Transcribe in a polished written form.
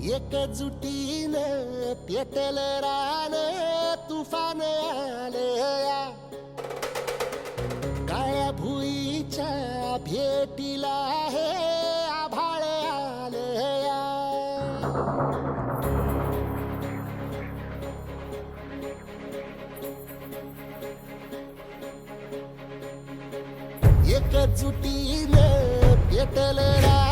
एकजुटीनं पेटल रान तुफान आलया काळ्या भुईच्या भेटीला हे आभाळ आलया एकजुटीनं पेटल रान